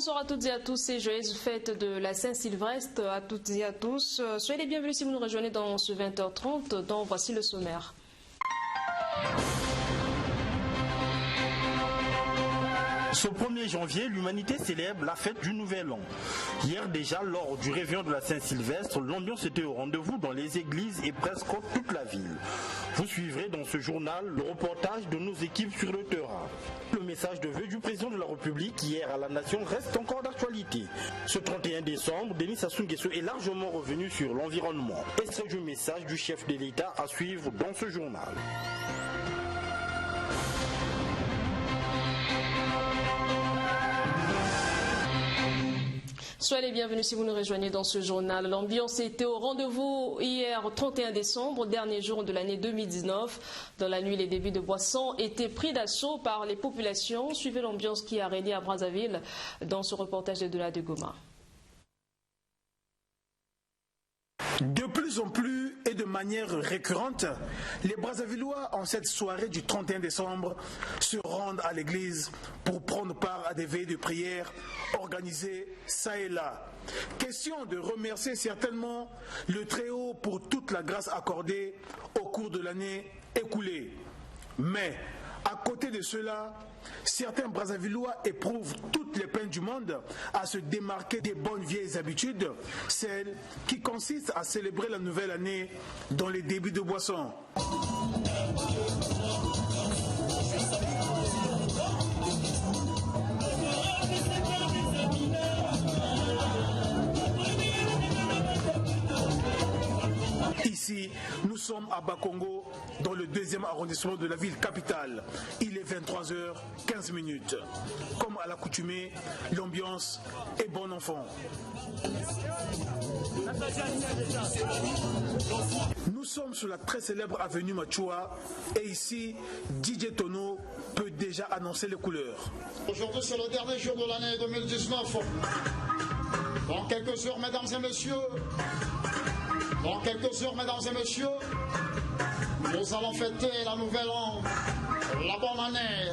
Bonsoir à toutes et à tous et joyeuses fêtes de la Saint-Sylvestre à toutes et à tous. Soyez les bienvenus si vous nous rejoignez dans ce 20h30, dont voici le sommaire. Ce 1er janvier, l'humanité célèbre la fête du Nouvel An. Hier déjà, lors du réveillon de la Saint-Sylvestre, l'ambiance était au rendez-vous dans les églises et presque toute la ville. Vous suivrez dans ce journal le reportage de nos équipes sur le terrain. Le message de vœux du président de la République hier à la Nation reste encore d'actualité. Ce 31 décembre, Denis Sassou Nguesso est largement revenu sur l'environnement. Extrait du message du chef de l'État à suivre dans ce journal. Soyez les bienvenus si vous nous rejoignez dans ce journal. L'ambiance était au rendez-vous hier, 31 décembre, dernier jour de l'année 2019. Dans la nuit, les débits de boissons étaient pris d'assaut par les populations. Suivez l'ambiance qui a régné à Brazzaville dans ce reportage de Dola de Goma. De plus en plus et de manière récurrente, les Brazzavillois en cette soirée du 31 décembre se rendent à l'église pour prendre part à des veillées de prière organisées ça et là. Question de remercier certainement le Très-Haut pour toute la grâce accordée au cours de l'année écoulée. Mais à côté de cela, certains Brazzavillois éprouvent toutes les peines du monde à se démarquer des bonnes vieilles habitudes, celles qui consistent à célébrer la nouvelle année dans les débits de boissons. Ici, nous sommes à Bakongo, dans le 2e arrondissement de la ville capitale. Il est 23h15. Comme à l'accoutumée, l'ambiance est bon enfant. Nous sommes sur la très célèbre avenue Machua et ici, DJ Tono peut déjà annoncer les couleurs. Aujourd'hui, c'est le dernier jour de l'année 2019. Dans quelques heures, mesdames et messieurs, nous allons fêter la nouvelle an, la bonne année.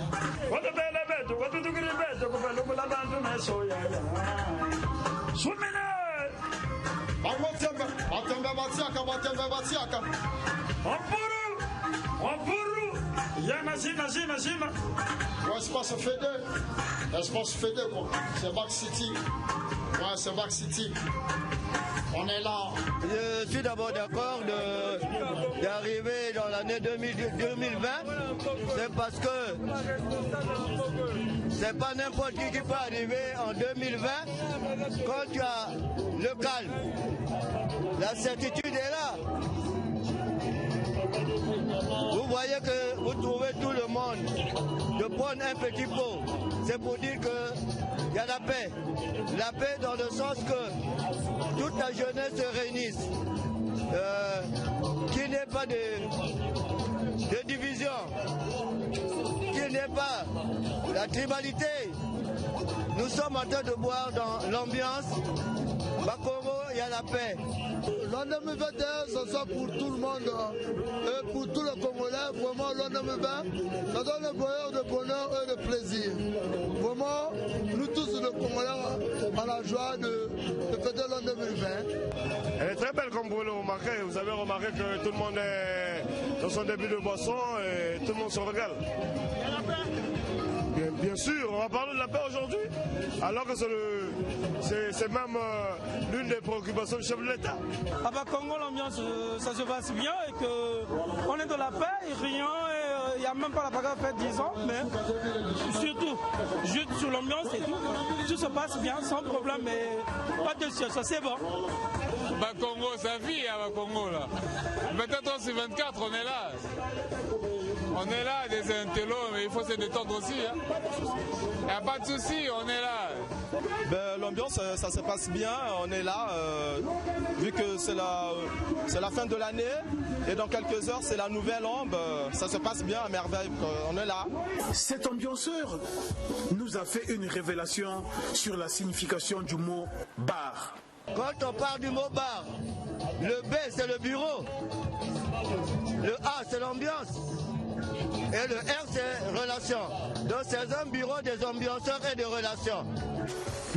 Espace Fédé, quoi. C'est Back City. Ouais, c'est Back City. On est là. Je suis d'abord d'accord d'arriver dans l'année 2020. C'est parce que c'est pas n'importe qui peut arriver en 2020 quand tu as le calme. La certitude est là. Vous voyez que vous trouvez tout le monde de prendre un petit pot. C'est pour dire qu'il y a la paix. La paix dans le sens que toute la jeunesse se réunisse. Qu'il n'y ait pas de division. Qu'il n'y ait pas la tribalité. Nous sommes en train de boire dans l'ambiance. Bakongo, il y a la paix. L'an 2021, ça sera pour tout le monde et pour tous les Congolais. Vraiment, l'an 2020, ça donne le bonheur, de bonheur et de plaisir. Vraiment, nous tous, les Congolais, à la joie de fêter l'an 2020. Elle est très belle comme vous le remarquez. Vous avez remarqué que tout le monde est dans son début de boisson et tout le monde se régale. Bien sûr, on va parler de la paix aujourd'hui, alors que c'est même l'une des préoccupations du chef de l'État. À Bakongo, l'ambiance, ça se passe bien et qu'on est de la paix, rien, il n'y a même pas la bagarre faite 10 ans, mais surtout, juste sur l'ambiance et tout se passe bien, sans problème, mais pas de situation, c'est bon. Bakongo, ça vit à Bakongo là. Peut-être aussi 24, on est là. On est là, des intellos, mais il faut se détendre aussi. Il n'y a pas de souci, on est là. L'ambiance, ça se passe bien, on est là, vu que c'est la fin de l'année, et dans quelques heures, c'est la nouvelle an, ça se passe bien à merveille, on est là. Cet ambianceur nous a fait une révélation sur la signification du mot bar. Quand on parle du mot bar, le B c'est le bureau, le A c'est l'ambiance, Et le R, c'est relations. Donc c'est un bureau des ambianceurs et des relations.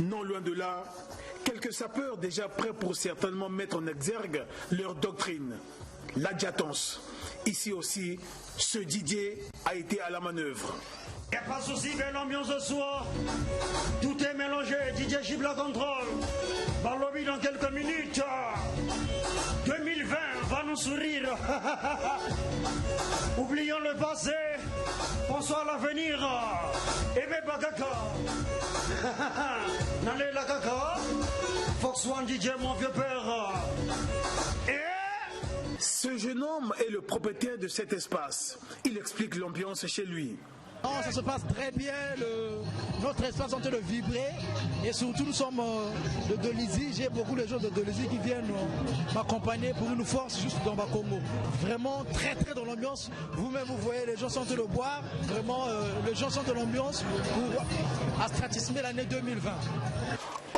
Non loin de là, quelques sapeurs déjà prêts pour certainement mettre en exergue leur doctrine, l'adjatance. Ici aussi, ce Didier a été à la manœuvre. Il n'y a pas de souci, belle ambiance ce soir. Tout est mélangé, Didier Gib la contrôle. Balobi dans quelques minutes. 2020 va nous sourire. Oublions le passé, pensons à l'avenir. Aimez Bagaka. N'allez la caca. Fox One Didier, mon vieux père. Ce jeune homme est le propriétaire de cet espace. Il explique l'ambiance chez lui. Non, ça se passe très bien, notre espace est en train de vibrer et surtout nous sommes de Dolisie, j'ai beaucoup de gens de Dolisie qui viennent m'accompagner pour une force juste dans Bakongo. Vraiment très dans l'ambiance, vous-même vous voyez les gens sont en train de boire, vraiment les gens sont dans l'ambiance pour stratismer l'année 2020.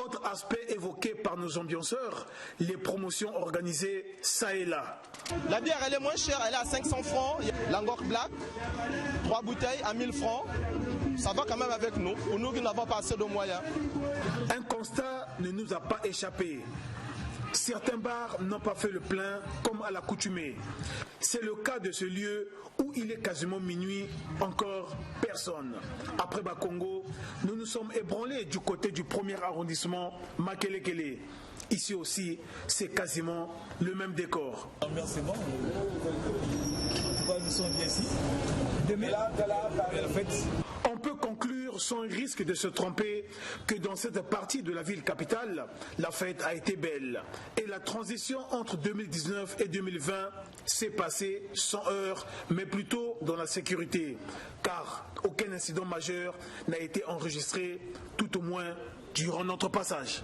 Autre aspect évoqué par nos ambianceurs, les promotions organisées ça et là. La bière elle est moins chère, elle est à 500 francs, l'Angkor Black, 3 bouteilles à 1000 francs, ça va quand même avec nous, pour nous qui n'avons pas assez de moyens. Un constat ne nous a pas échappé. Certains bars n'ont pas fait le plein comme à l'accoutumée. C'est le cas de ce lieu où il est quasiment minuit, encore personne. Après Bakongo, nous nous sommes ébranlés du côté du premier arrondissement, Makelekele. Ici aussi, c'est quasiment le même décor. C'est bon. Nous sommes bien ici. Demain, la fête. On peut conclure sans risque de se tromper que dans cette partie de la ville capitale, la fête a été belle. Et la transition entre 2019 et 2020 s'est passée sans heurts, mais plutôt dans la sécurité. Car aucun incident majeur n'a été enregistré, tout au moins durant notre passage.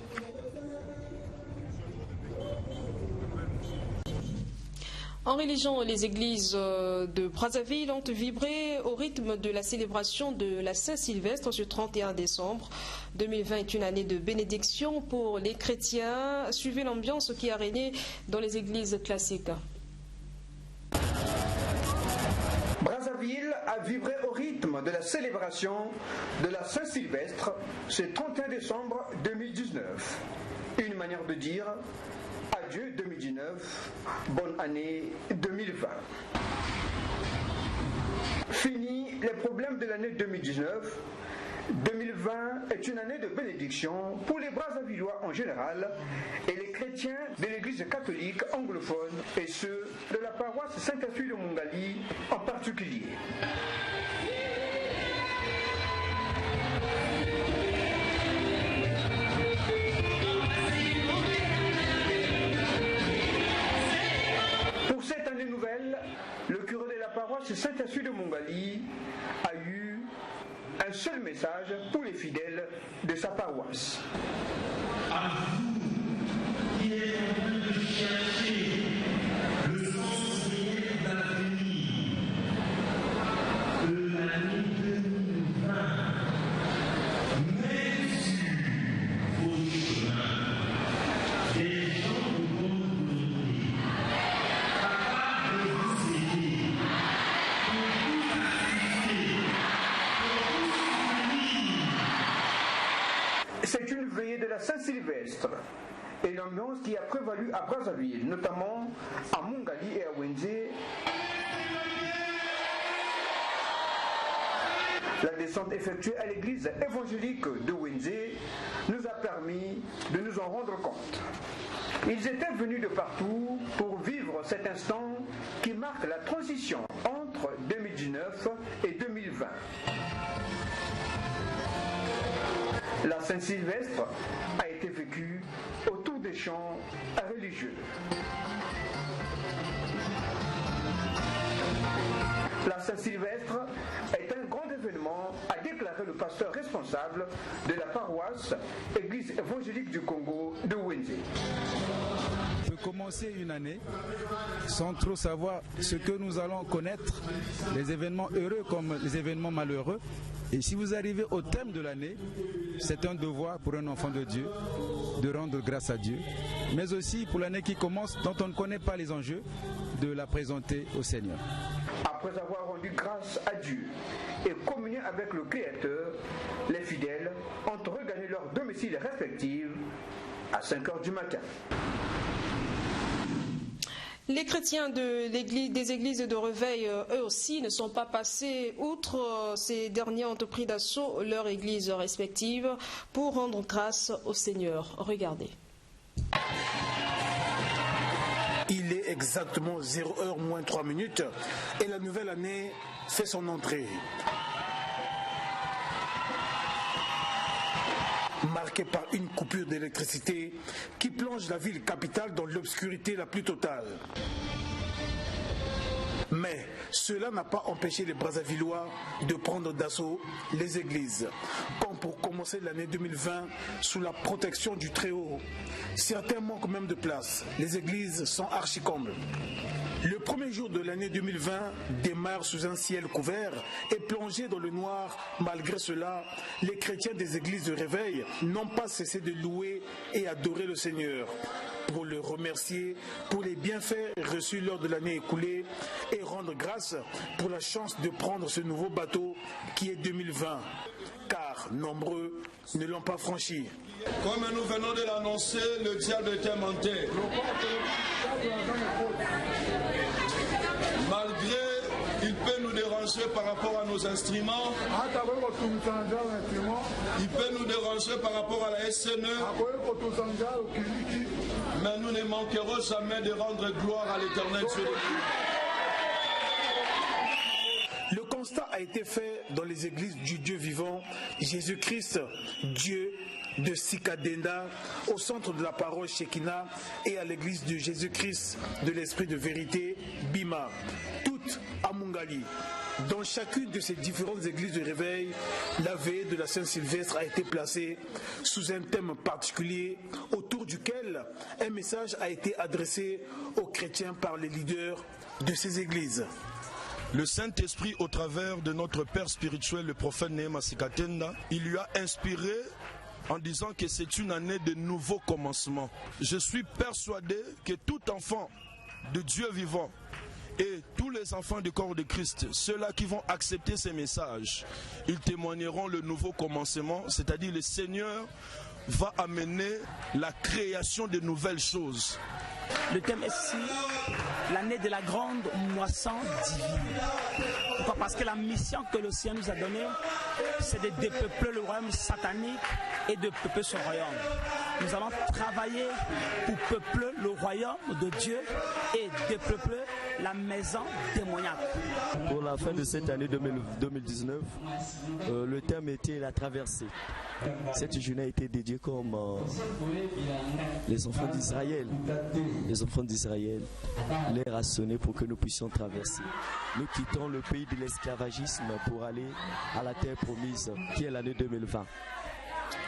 En religion, les églises de Brazzaville ont vibré au rythme de la célébration de la Saint-Sylvestre ce 31 décembre. 2020 est une année de bénédiction pour les chrétiens. Suivez l'ambiance qui a régné dans les églises classiques. Brazzaville a vibré au rythme de la célébration de la Saint-Sylvestre ce 31 décembre 2019. Une manière de dire adieu 2019, bonne année 2020. Fini les problèmes de l'année 2019. 2020 est une année de bénédiction pour les Brazzavillois en général et les chrétiens de l'église catholique anglophone et ceux de la paroisse Saint-Assuy de Mongali en particulier. Pour cette année nouvelle, le curé de la paroisse Saint-Assuy de Mongali a eu un seul message pour les fidèles de sa paroisse. À vous qui êtes en train de chercher le sens réel de l'avenir, l'année 2020, même sur vos chemins, des gens de bonne volonté, capables de vous aider, pour vous assister. C'est une veillée de la Saint-Sylvestre et l'ambiance qui a prévalu à Brazzaville, notamment à Mongali et à Wenze. La descente effectuée à l'église évangélique de Wenze nous a permis de nous en rendre compte. Ils étaient venus de partout pour vivre cet instant qui marque la transition entre 2019 et 2020. La Saint-Sylvestre a été vécue autour des chants religieux. La Saint-Sylvestre est un grand événement, a déclaré le pasteur responsable de la paroisse Église évangélique du Congo de Wenze. On peut commencer une année sans trop savoir ce que nous allons connaître, les événements heureux comme les événements malheureux. Et si vous arrivez au thème de l'année, c'est un devoir pour un enfant de Dieu de rendre grâce à Dieu, mais aussi pour l'année qui commence dont on ne connaît pas les enjeux, de la présenter au Seigneur. Après avoir rendu grâce à Dieu et communié avec le Créateur, les fidèles ont regagné leur domicile respectif à 5 h du matin. Les chrétiens des églises de réveil, eux aussi, ne sont pas passés outre. Ces derniers ont pris d'assaut leur église respective pour rendre grâce au Seigneur. Regardez. Il est exactement 0h moins 3 minutes et la nouvelle année fait son entrée. Marquée par une coupure d'électricité qui plonge la ville capitale dans l'obscurité la plus totale. Mais cela n'a pas empêché les Brazzavillois de prendre d'assaut les églises, comme pour commencer l'année 2020 sous la protection du Très-Haut. Certains manquent même de place. Les églises sont archi-combles. Le premier jour de l'année 2020 démarre sous un ciel couvert et plongé dans le noir. Malgré cela, les chrétiens des églises de réveil n'ont pas cessé de louer et adorer le Seigneur pour le remercier pour les bienfaits reçus lors de l'année écoulée et rendre grâce pour la chance de prendre ce nouveau bateau qui est 2020, car nombreux ne l'ont pas franchi. Comme nous venons de l'annoncer, le diable était menté. Malgré, il peut nous déranger par rapport à nos instruments. Il peut nous déranger par rapport à la SNE. Mais nous ne manquerons jamais de rendre gloire à l'Éternel Dieu. Le constat a été fait dans les églises du Dieu vivant, Jésus-Christ, Dieu de Sikadenda, au centre de la paroisse Shekinah et à l'église de Jésus-Christ de l'Esprit de Vérité, Bima, toutes à Mungali. Dans chacune de ces différentes églises de réveil, la veillée de la Saint-Sylvestre a été placée sous un thème particulier autour duquel un message a été adressé aux chrétiens par les leaders de ces églises. Le Saint-Esprit, au travers de notre Père spirituel, le prophète Nehema Sikatenda, il lui a inspiré en disant que c'est une année de nouveaux commencements. Je suis persuadé que tout enfant de Dieu vivant et tous les enfants du corps de Christ, ceux-là qui vont accepter ces messages, ils témoigneront le nouveau commencement, c'est-à-dire le Seigneur va amener la création de nouvelles choses. Le thème est ici, l'année de la grande moisson divine. Pourquoi? Parce que la mission que le Seigneur nous a donnée, c'est de dépeupler le royaume satanique et de peupler son royaume. Nous allons travailler pour peupler le royaume de Dieu et dépeupler la maison démoniaque. Pour la fin de cette année 2019, le thème était la traversée. Cette journée a été dédiée comme les enfants d'Israël. Les enfants d'Israël, l'air a sonné pour que nous puissions traverser. Nous quittons le pays de l'esclavagisme pour aller à la terre promise, qui est l'année 2020.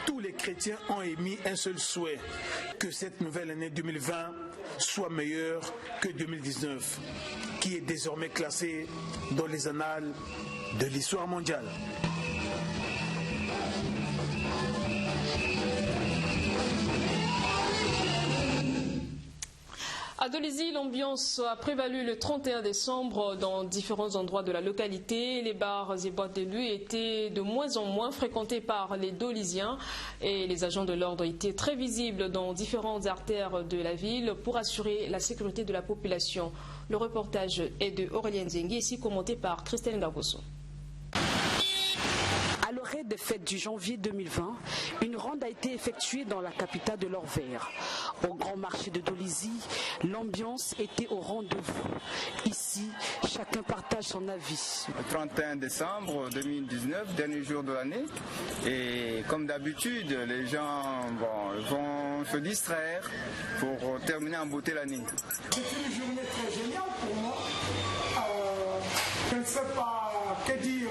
Tous les chrétiens ont émis un seul souhait, que cette nouvelle année 2020 soit meilleure que 2019, qui est désormais classée dans les annales de l'histoire mondiale. À Dolisie, l'ambiance a prévalu le 31 décembre dans différents endroits de la localité. Les bars et boîtes de nuit étaient de moins en moins fréquentés par les Dolisiens et les agents de l'ordre étaient très visibles dans différentes artères de la ville pour assurer la sécurité de la population. Le reportage est de Aurélien Zengi, ici commenté par Christelle Ngaboso. À l'orée des fêtes du janvier 2020, une ronde a été effectuée dans la capitale de l'Orvers. Au grand marché de Dolisie, l'ambiance était au rendez-vous. Ici, chacun partage son avis. Le 31 décembre 2019, dernier jour de l'année. Et comme d'habitude, les gens vont se distraire pour terminer en beauté l'année. C'est une journée très géniale pour moi. Je ne sais pas que dire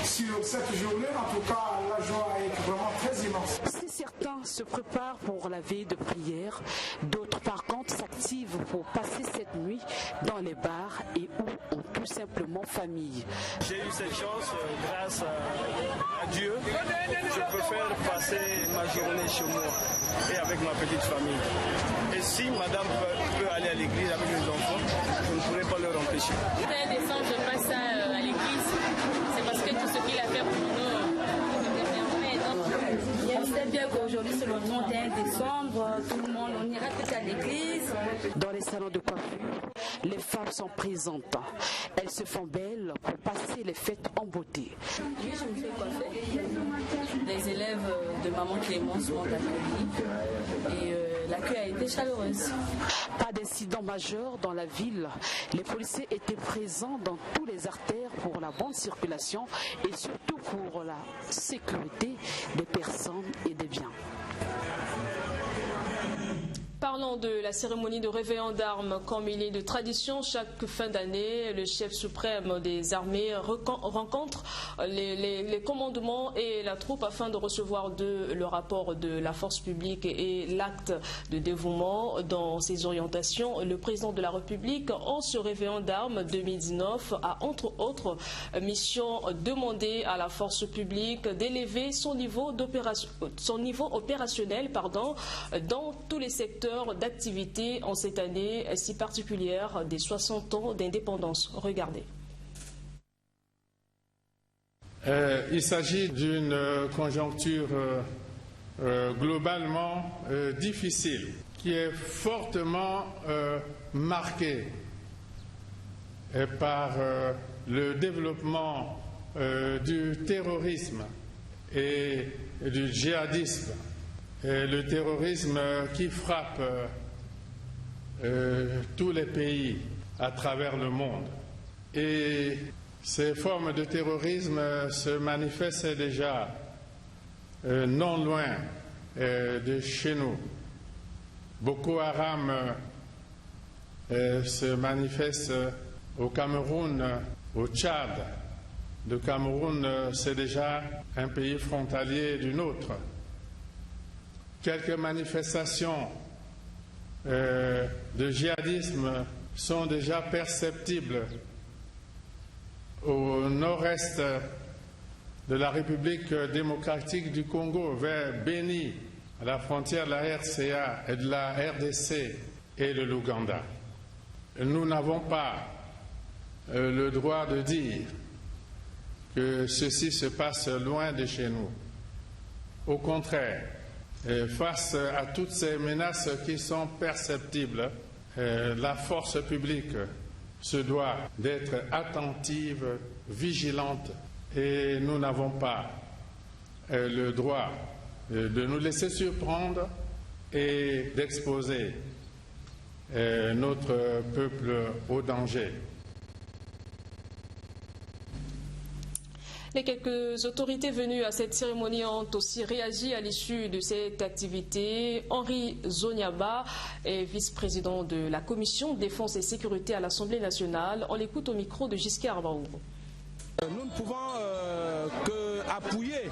sur cette journée? En tout cas, la joie est vraiment très immense. Si certains se préparent pour la veille de prière, d'autres par contre s'activent pour passer cette nuit dans les bars et ou en tout simplement famille. J'ai eu cette chance grâce à Dieu. Je préfère passer ma journée chez moi et avec ma petite famille. Et si madame peut aller à l'église avec les enfants, je ne pourrais pas leur empêcher. Le 31 décembre, je passe ça à l'église. C'est parce que tout ce qu'il a fait pour nous, on sait bien qu'aujourd'hui c'est le 31 décembre, tout le monde, on ira tous à l'église. Dans les salons de coiffure, les femmes sont présentes. Elles se font belles pour passer les fêtes en beauté. Oui, je me fais coiffer. Les élèves de Maman Clémence m'ont accueilli et l'accueil a été chaleureuse. Pas d'incident majeur dans la ville. Les policiers étaient présents dans tous les artères pour la bonne circulation et surtout pour la sécurité des personnes et des biens. Parlons de la cérémonie de réveillon d'armes. Comme il est de tradition, chaque fin d'année, le chef suprême des armées rencontre les commandements et la troupe afin de recevoir le rapport de la force publique et l'acte de dévouement. Dans ses orientations, le président de la République, en ce réveillon d'armes 2019, a entre autres mission demandé à la force publique d'élever son niveau opérationnel dans tous les secteurs d'activité en cette année si particulière des 60 ans d'indépendance. Regardez. Il s'agit d'une conjoncture globalement difficile qui est fortement marquée par le développement du terrorisme et du djihadisme. Le terrorisme qui frappe tous les pays à travers le monde. Et ces formes de terrorisme se manifestent déjà non loin de chez nous. Boko Haram se manifeste au Cameroun, au Tchad. Le Cameroun, c'est déjà un pays frontalier du nôtre. Quelques manifestations de djihadisme sont déjà perceptibles au nord-est de la République démocratique du Congo, vers Beni, à la frontière de la RCA et de la RDC et de l'Ouganda. Nous n'avons pas le droit de dire que ceci se passe loin de chez nous. Au contraire, face à toutes ces menaces qui sont perceptibles, la force publique se doit d'être attentive, vigilante, et nous n'avons pas le droit de nous laisser surprendre et d'exposer notre peuple au danger. Les quelques autorités venues à cette cérémonie ont aussi réagi à l'issue de cette activité. Henri Zoniaba est vice-président de la Commission Défense et Sécurité à l'Assemblée nationale. On l'écoute au micro de Giscard Baouro. Nous ne pouvons qu'appuyer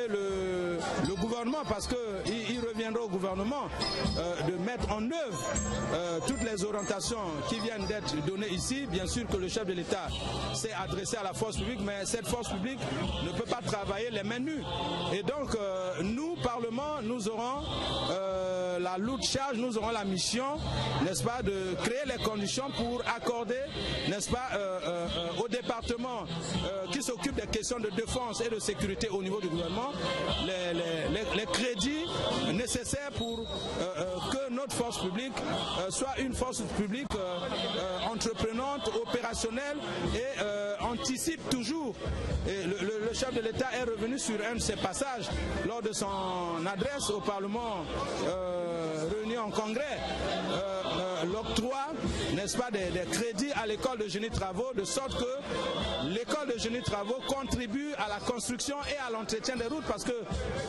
le gouvernement, parce qu'il reviendra au gouvernement de mettre en œuvre toutes les orientations qui viennent d'être données ici. Bien sûr que le chef de l'État s'est adressé à la force publique, mais cette force publique ne peut pas travailler les mains nues. Et donc, nous, Parlement, nous aurons la lourde charge, nous aurons la mission, n'est-ce pas, de créer les conditions pour accorder, n'est-ce pas, au département qui s'occupe des questions de défense et de sécurité au niveau du gouvernement, les crédits nécessaires pour que notre force publique soit une force publique entreprenante, opérationnelle et anticipe toujours. Et le chef de l'État est revenu sur un de ses passages lors de son adresse au Parlement réuni en congrès. l'octroi, n'est-ce pas, des crédits à l'école de génie travaux, de sorte que l'école de génie travaux contribue à la construction et à l'entretien des routes, parce que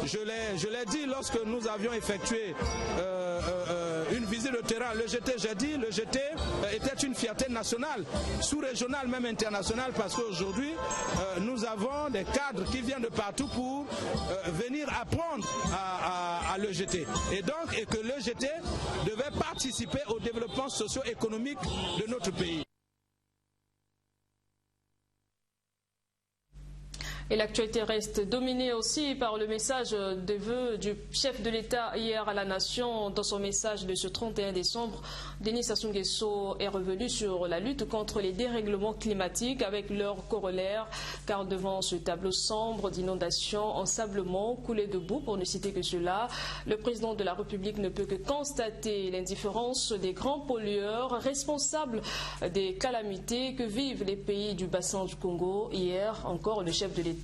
je l'ai dit lorsque nous avions effectué une visite de terrain, le GT, j'ai dit, le GT était une fierté nationale, sous-régionale, même internationale, parce qu'aujourd'hui, nous avons des cadres qui viennent de partout pour venir apprendre à l'EGT. Et que l'EGT devait participer au développement socio-économique de notre pays. Et l'actualité reste dominée aussi par le message de vœux du chef de l'État hier à la Nation. Dans son message de ce 31 décembre, Denis Sassou Nguesso est revenu sur la lutte contre les dérèglements climatiques avec leurs corollaires, car devant ce tableau sombre d'inondations, ensablements, coulées de boue, pour ne citer que cela, le président de la République ne peut que constater l'indifférence des grands pollueurs responsables des calamités que vivent les pays du bassin du Congo. Hier encore, le chef de l'État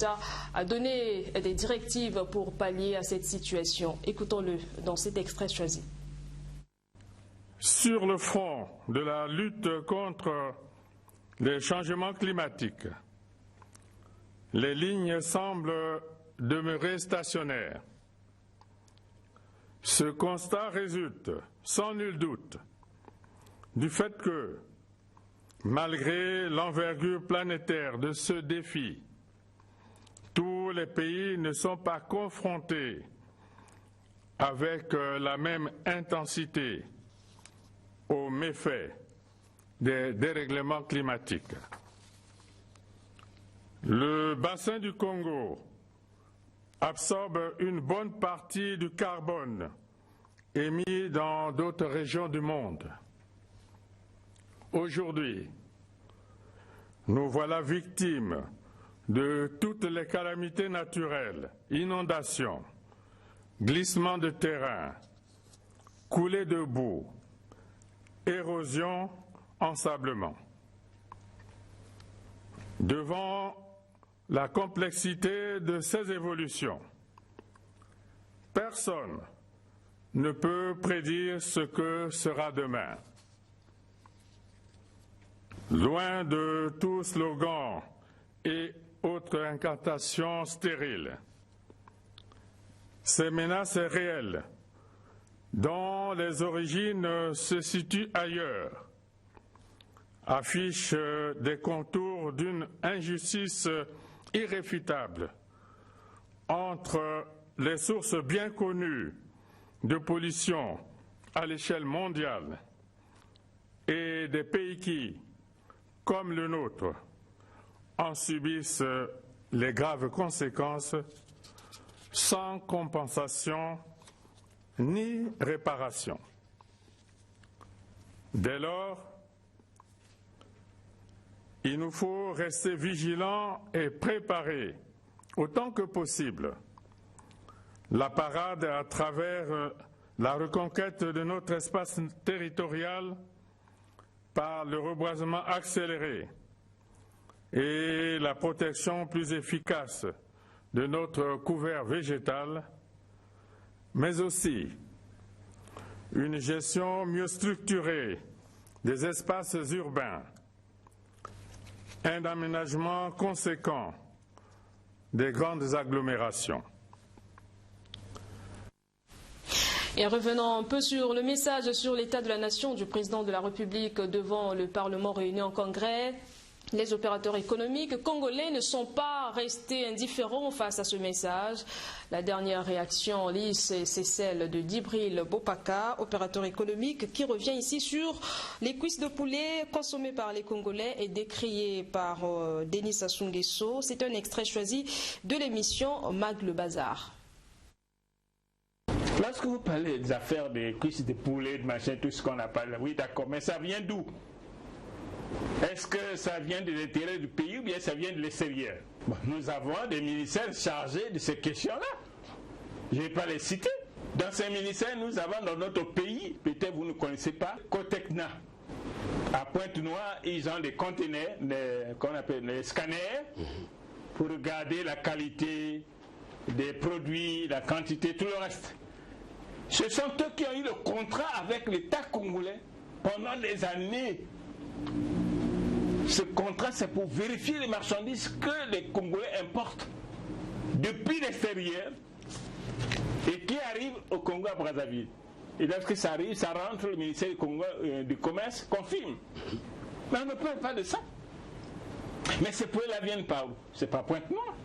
a donné des directives pour pallier à cette situation. Écoutons-le dans cet extrait choisi. Sur le front de la lutte contre les changements climatiques, les lignes semblent demeurer stationnaires. Ce constat résulte, sans nul doute, du fait que, malgré l'envergure planétaire de ce défi, tous les pays ne sont pas confrontés avec la même intensité aux méfaits des dérèglements climatiques. Le bassin du Congo absorbe une bonne partie du carbone émis dans d'autres régions du monde. Aujourd'hui, nous voilà victimes de toutes les calamités naturelles, inondations, glissements de terrain, coulées de boue, érosion, ensablement. Devant la complexité de ces évolutions, personne ne peut prédire ce que sera demain. Loin de tout slogan et autres incantations stériles, ces menaces réelles, dont les origines se situent ailleurs, affichent des contours d'une injustice irréfutable entre les sources bien connues de pollution à l'échelle mondiale et des pays qui, comme le nôtre, en subissent les graves conséquences sans compensation ni réparation. Dès lors, il nous faut rester vigilants et préparer autant que possible la parade à travers la reconquête de notre espace territorial par le reboisement accéléré et la protection plus efficace de notre couvert végétal, mais aussi une gestion mieux structurée des espaces urbains, un aménagement conséquent des grandes agglomérations. Et revenons un peu sur le message sur l'état de la nation du président de la République devant le Parlement réuni en congrès. Les opérateurs économiques congolais ne sont pas restés indifférents face à ce message. La dernière réaction en lice, c'est celle de Djibril Bopaka, opérateur économique, qui revient ici sur les cuisses de poulet consommées par les Congolais et décriées par Denis Sassou Nguesso. C'est un extrait choisi de l'émission Mag le Bazar. Lorsque vous parlez des affaires des cuisses de poulet, de machin, tout ce qu'on a parlé, oui d'accord, mais ça vient d'où? Est-ce que ça vient de l'intérieur du pays ou bien ça vient de l'extérieur? Bon, nous avons des ministères chargés de ces questions-là. Je ne vais pas les citer. Dans ces ministères, nous avons dans notre pays, peut-être vous ne connaissez pas, Cotecna. À Pointe-Noire, ils ont des conteneurs, qu'on appelle des scanners, pour regarder la qualité des produits, la quantité, tout le reste. Ce sont eux qui ont eu le contrat avec l'État congolais pendant des années. Ce contrat, c'est pour vérifier les marchandises que les Congolais importent depuis l'extérieur et qui arrivent au Congo à Brazzaville. Et lorsque ça arrive, ça rentre, le ministère du Commerce confirme. Mais on ne parle pas de ça. Mais ces produits-là viennent par où? C'est pas Pointe-Noire.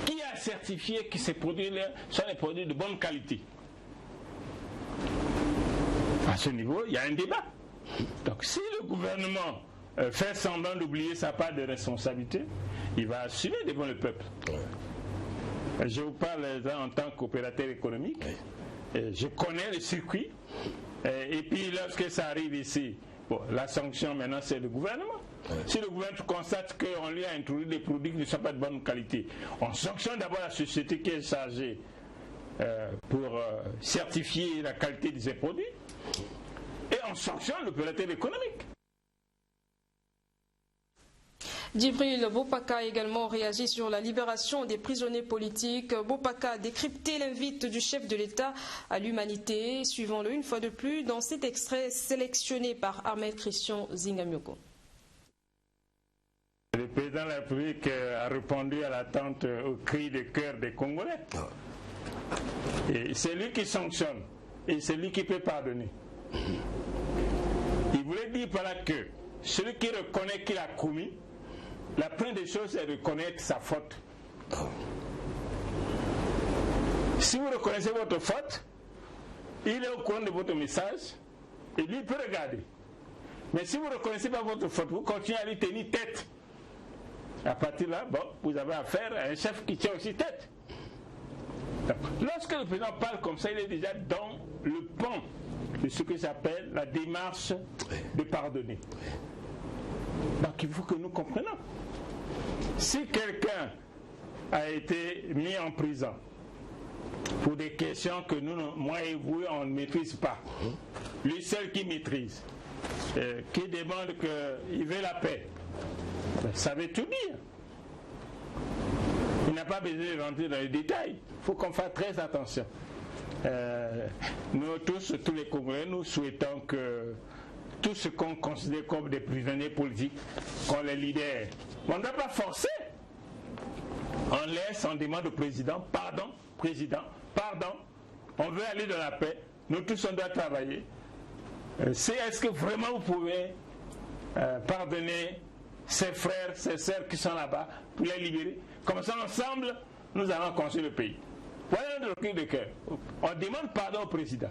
Qui a certifié que ces produits-là sont des produits de bonne qualité? À ce niveau, il y a un débat. Donc si le gouvernement fait semblant d'oublier sa part de responsabilité, il va assumer devant le peuple. Je vous parle en tant qu'opérateur économique. Je connais le circuit. Et puis lorsque ça arrive ici, bon, la sanction maintenant c'est le gouvernement. Si le gouvernement constate qu'on lui a introduit des produits qui ne sont pas de bonne qualité, on sanctionne d'abord la société qui est chargée pour certifier la qualité de ces produits et on sanctionne l'opérateur économique. Djibril Bopaka a également réagi sur la libération des prisonniers politiques. Bopaka a décrypté l'invite du chef de l'État à l'humanité, suivant-le une fois de plus dans cet extrait sélectionné par Ahmed Christian Zingamyoko. Le président de la République a répondu à l'attente, au cri de cœur des Congolais. Et c'est lui qui sanctionne et c'est lui qui peut pardonner. Il voulait dire par là que celui qui reconnaît qu'il a commis, la première des choses, c'est reconnaître sa faute. Si vous reconnaissez votre faute, il est au courant de votre message et lui peut regarder. Mais si vous ne reconnaissez pas votre faute, vous continuez à lui tenir tête. À partir de là, bon, vous avez affaire à un chef qui tient aussi tête. Donc, lorsque le président parle comme ça, il est déjà dans le pan de ce que j'appelle la démarche de pardonner. Donc il faut que nous comprenions. Si quelqu'un a été mis en prison pour des questions que nous, moi et vous, on ne maîtrise pas, lui seul qui maîtrise, qui demande qu'il veut la paix, ça veut tout dire. Il n'a pas besoin de rentrer dans les détails. Il faut qu'on fasse très attention. Nous tous les Congolais, nous souhaitons que tout ce qu'on considère comme des prisonniers politiques, qu'on les libère. On ne doit pas forcer. On laisse, on demande au président, pardon, on veut aller dans la paix, nous tous on doit travailler. Est-ce que vraiment vous pouvez pardonner ses frères, ses sœurs qui sont là-bas pour les libérer? Comme ça, ensemble, nous allons construire le pays. Voilà notre cri de cœur. On demande pardon au président.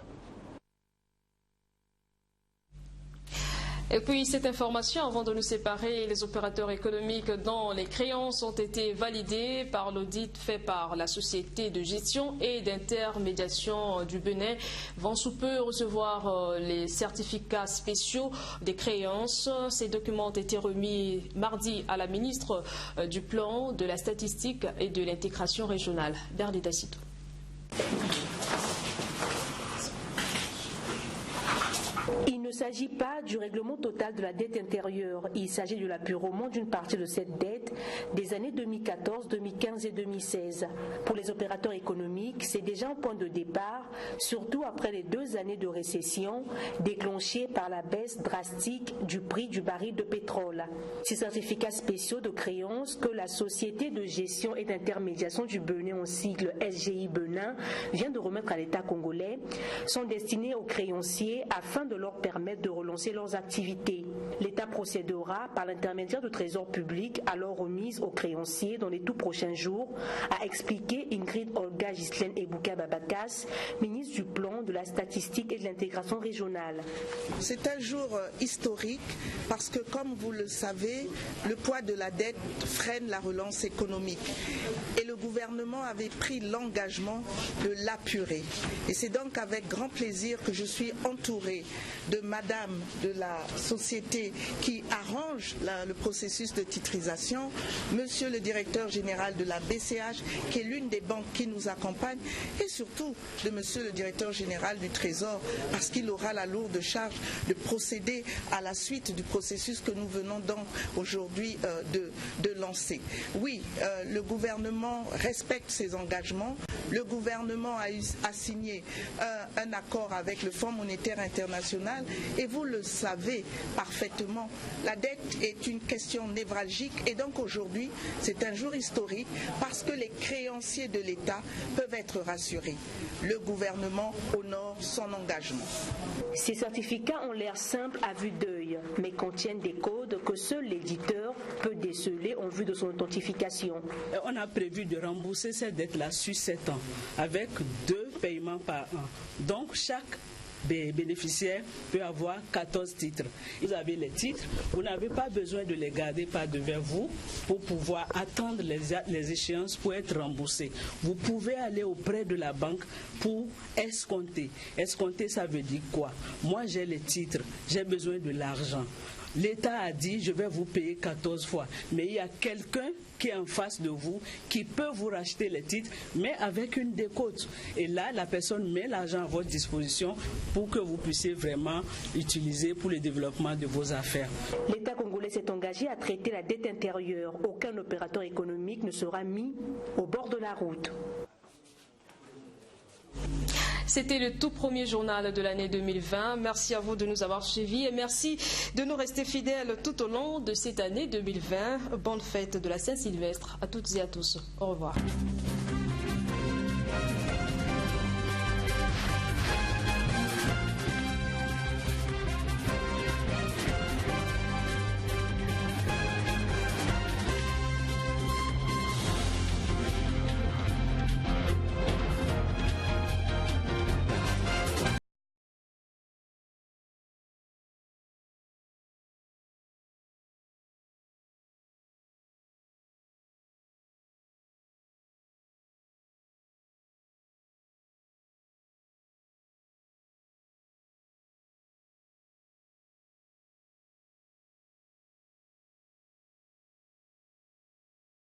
Et puis cette information, avant de nous séparer, les opérateurs économiques dont les créances ont été validées par l'audit fait par la société de gestion et d'intermédiation du Bénin vont sous peu recevoir les certificats spéciaux des créances. Ces documents ont été remis mardi à la ministre du Plan, de la Statistique et de l'Intégration régionale. Bernadette Cito. Il ne s'agit pas du règlement total de la dette intérieure. Il s'agit de l'apurement d'une partie de cette dette des années 2014, 2015 et 2016. Pour les opérateurs économiques, c'est déjà un point de départ, surtout après les 2 années de récession déclenchées par la baisse drastique du prix du baril de pétrole. Ces certificats spéciaux de créances que la Société de gestion et d'intermédiation du Bénin, en sigle SGI Bénin, vient de remettre à l'État congolais, sont destinés aux créanciers afin de leur permettre de relancer leurs activités. L'État procédera par l'intermédiaire du Trésor public à leur remise aux créanciers dans les tout prochains jours, a expliqué Ingrid Olga Ghislaine Ebouka Babakas, ministre du Plan, de la Statistique et de l'Intégration régionale. C'est un jour historique parce que, comme vous le savez, le poids de la dette freine la relance économique. Et le gouvernement avait pris l'engagement de l'apurer. Et c'est donc avec grand plaisir que je suis entourée de madame de la société qui arrange le processus de titrisation, monsieur le directeur général de la BCH, qui est l'une des banques qui nous accompagne, et surtout de monsieur le directeur général du Trésor, parce qu'il aura la lourde charge de procéder à la suite du processus que nous venons donc aujourd'hui de lancer. Oui, le gouvernement respecte ses engagements. Le gouvernement a signé un accord avec le Fonds monétaire international et vous le savez parfaitement, la dette est une question névralgique et donc aujourd'hui c'est un jour historique parce que les créanciers de l'État peuvent être rassurés. Le gouvernement honore son engagement. Ces certificats ont l'air simples à vue d'œil, mais contiennent des codes que seul l'éditeur peut déceler en vue de son authentification. On a prévu de rembourser cette dette-là sur 7 ans, avec 2 paiements par an. Donc chaque bénéficiaire peut avoir 14 titres. Vous avez les titres, vous n'avez pas besoin de les garder par devant vous pour pouvoir attendre les échéances pour être remboursé. Vous pouvez aller auprès de la banque pour escompter. Escompter, ça veut dire quoi? Moi, j'ai les titres, j'ai besoin de l'argent. L'État a dit, je vais vous payer 14 fois. Mais il y a quelqu'un qui est en face de vous, qui peut vous racheter les titres, mais avec une décote. Et là, la personne met l'argent à votre disposition pour que vous puissiez vraiment l'utiliser pour le développement de vos affaires. L'État congolais s'est engagé à traiter la dette intérieure. Aucun opérateur économique ne sera mis au bord de la route. C'était le tout premier journal de l'année 2020. Merci à vous de nous avoir suivis et merci de nous rester fidèles tout au long de cette année 2020. Bonne fête de la Saint-Sylvestre à toutes et à tous. Au revoir.